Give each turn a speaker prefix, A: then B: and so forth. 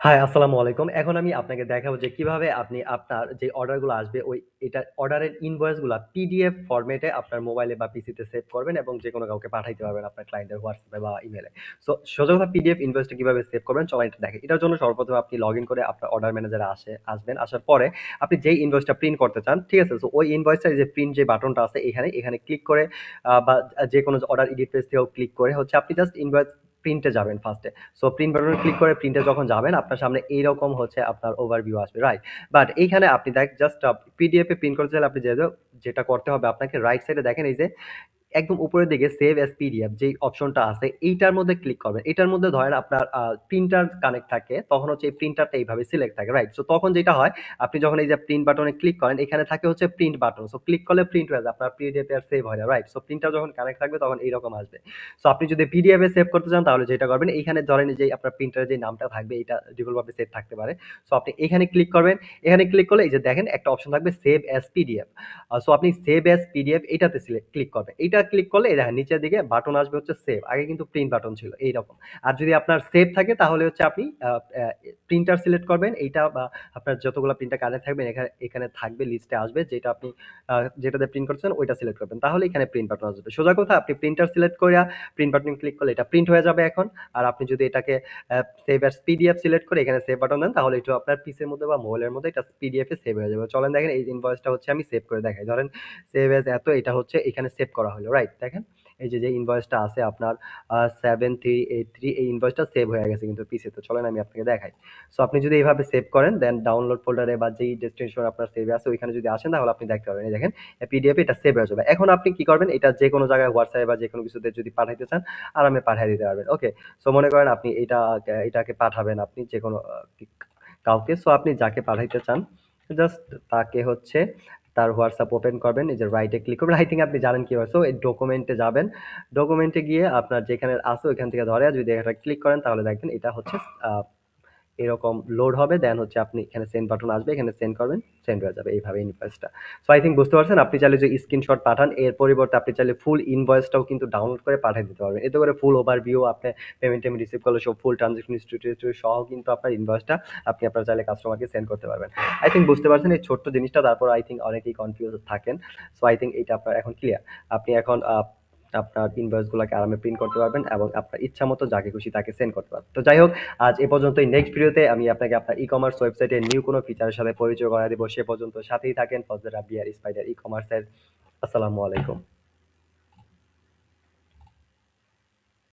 A: High, আসসালামু আলাইকুম। এখন আমি আপনাকে দেখাবো যে কিভাবে আপনি আপনার যে অর্ডারগুলো আসবে এটা অর্ডারের ইনভয়েস গুলা পিডিএফ ফরমেটে আপনার মোবাইলে বা পিসিতে সেভ করবেন এবং যেকোনো কাউকে পাঠাইতে পারবেন আপনার ক্লায়েন্টের WhatsApp এ বা ইমেইলে। সো সোজা কথা পিডিএফ ইনভয়েসটা কিভাবে সেভ করবেন চলেন এটা দেখি। এটার জন্য সর্বপ্রথম আপনি লগইন করে আপনার অর্ডার ম্যানেজারে আসবেন। আসার পরে আপনি যেই ইনভয়েসটা প্রিন্ট করতে চান, ঠিক আছে? সো ওই ইনভয়েসটার যে প্রিন্ট যে বাটনটা আছে এখানে ক্লিক করে বা যেকোনো অর্ডার এডিট পেজ থেকেও ক্লিক করে হচ্ছে আপনি জাস্ট ইনভয়েস প্রিন্টে যাবেন ফার্স্টে। সো প্রিন্ট বাটনে ক্লিক করে প্রিন্টে যখন যাবেন আপনার সামনে এইরকম হচ্ছে আপনার ওভারভিউ আসবে, রাইট? বাট এইখানে আপনি জাস্ট পিডিএফ এ প্রিন্ট করতে চাইলে আপনি যেটা করতে হবে আপনাকে রাইট সাইডে দেখেন এই যে একদম উপরের দিকে সেভ অ্যাজ পিডিএফ যেই অপশনটা আছে এইটার মধ্যে ক্লিক করবেন। এটার মধ্যে ধরেন আপনার প্রিন্টার কানেক্ট থাকে তখন হচ্ছে এই প্রিন্টারটা এইভাবে সিলেক্ট থাকে, রাইট? সো তখন যেটা হয় আপনি যখন এই যে প্রিন্ট বাটনে ক্লিক করেন এখানে থাকে হচ্ছে প্রিন্ট বাটন। সো ক্লিক করলে প্রিন্ট হয়ে যায় আপনার পিডিএফ এ আর সেভ হয় না, রাইট? সো প্রিন্টার যখন কানেক্ট থাকবে তখন এইরকম আসবে। সো আপনি যদি পিডিএফ এ সেভ করতে চান তাহলে যেটা করবেন এইখানে ধরেন যে আপনার প্রিন্টারের যে নামটা থাকবে এটা ডিফল্ট ভাবে সেভ থাকতে পারে। সো আপনি এখানে ক্লিক করবেন। এখানে ক্লিক করলে এই যে দেখেন একটা অপশন থাকবে সেভ অ্যাজ পিডিএফ। সো আপনি সেভ অ্যাজ পিডিএফ এটাতে ক্লিক করবেন। এইটা ক্লিক করলে এই দেখেন নিচের দিকে বাটন আসবে হচ্ছে সেভ। আগে কিন্তু প্রিন্ট বাটন ছিল এইরকম। আর যদি আপনার সেভ থাকে তাহলে হচ্ছে আপনি প্রিন্টার সিলেক্ট করবেন এইটা বা আপনার যতগুলো প্রিন্টার কানেক্ট থাকবেন এখানে থাকবে লিস্টে আসবে যেটা আপনি যেটাতে প্রিন্ট করছেন ওইটা সিলেক্ট করবেন। তাহলে এখানে প্রিন্ট বাটন আসবে। সোজা কথা আপনি প্রিন্টার সিলেক্ট করে প্রিন্ট বাটন ক্লিক করলে এটা প্রিন্ট হয়ে যাবে এখন। আর আপনি যদি এটাকে সেভ অ্যাজ পিডিএফ সিলেক্ট করে এখানে সেভ বাটন দেন তাহলে এটা আপনার পিসির মধ্যে বা মোবাইলের মধ্যে এটা পিডিএফ এ সেভ হয়ে যাবে। চলেন দেখেন এই ইনভয়েসটা হচ্ছে আমি সেভ করে দেখাই। ধরেন সেভ এজ এত এটা হচ্ছে এখানে সেভ করা হলো, রাইট? দেখেন এই যে ইনভয়েসটা আছে আপনার 7383 এই ইনভয়েসটা সেভ হয়ে গেছে কিন্তু পিসিতে। চলেন আমি আপনাকে দেখাই। সো আপনি যদি এইভাবে সেভ করেন দেন ডাউনলোড ফোল্ডারে বা যেই ডেস্টিনেশন আপনার সেভ আছে ওইখানে যদি আসেন তাহলে আপনি দেখতে পারবেন। এই দেখেন পিডিএফ এটা সেভ হয়ে যাবে। এখন আপনি কি করবেন এটা যেকোনো জায়গায় হোয়াটসঅ্যাপ বা যেকোনো কিছুতে যদি পাঠাইতে চান আরামে পাঠিয়ে দিতে পারবেন। ওকে? সো মনে করেন আপনি এটাকে পাঠাবেন আপনি যেকোনো কাউকে। সো আপনি যাকে পাঠাইতে চান জাস্ট তাকে হচ্ছে তার হোয়াটসঅ্যাপ ওপেন করবেন, এই যে রাইটে ক্লিক করবেন। আই থিংক আপনি জানেন কিভাবে। সো এই ডকুমেন্টে যাবেন। ডকুমেন্টে গিয়ে আপনার যেখানে আছে ওইখান থেকে ধরে যদি এটা ক্লিক করেন তাহলে দেখবেন এটা হচ্ছে আহ, এরকম লোড হবে। দেন হচ্ছে আপনি এখানে সেন্ড বাটন আসবে, এখানে সেন্ড করবেন, সেন্ড হয়ে যাবে এইভাবে ইনভয়েসটা। সো আই থিংক বুঝতে পারছেন। আপনি চাইলে যে স্ক্রিনশট পাঠান এর পরিবর্তে আপনি চাইলে ফুল ইনভয়েসটাও কিন্তু ডাউনলোড করে পাঠিয়ে দিতে পারবেন। এতে করে ফুল ওভারভিউ আপনি পেমেন্ট টেমেন্ট রিসিভ করলে সব ফুল ট্রানজাকশন হিস্ট্রি সহ কিন্তু আপনার ইনভয়েসটা আপনি আপনার চাইলে কাস্টমারকে সেন্ড করতে পারবেন। আই থিংক বুঝতে পারছেন এই ছোট্ট জিনিসটা। তারপর আই থিংক অনেকেই কনফিউজ থাকেন। সো আই থিংক এটা আপনার এখন ক্লিয়ার। আপনি এখন আপনার ইনভয়েস গুলাকে আরামে প্রিন্ট করতে পারবেন এবং আপনার ইচ্ছা মতো যাকে খুশি তাকে সেন্ড করতে পারবেন। তো যাই হোক আজ এ পর্যন্তই। নেক্সট ভিডিওতে আমি আপনাকে আপনার ই-কমার্স ওয়েবসাইটের নিউ কোনো ফিচারের সাথে পরিচয় করায় দিব। সে পর্যন্ত সাথেই থাকেন ফজলে রাব্বি আর স্পাইডার ই-কমার্সের। আসসালামু আলাইকুম।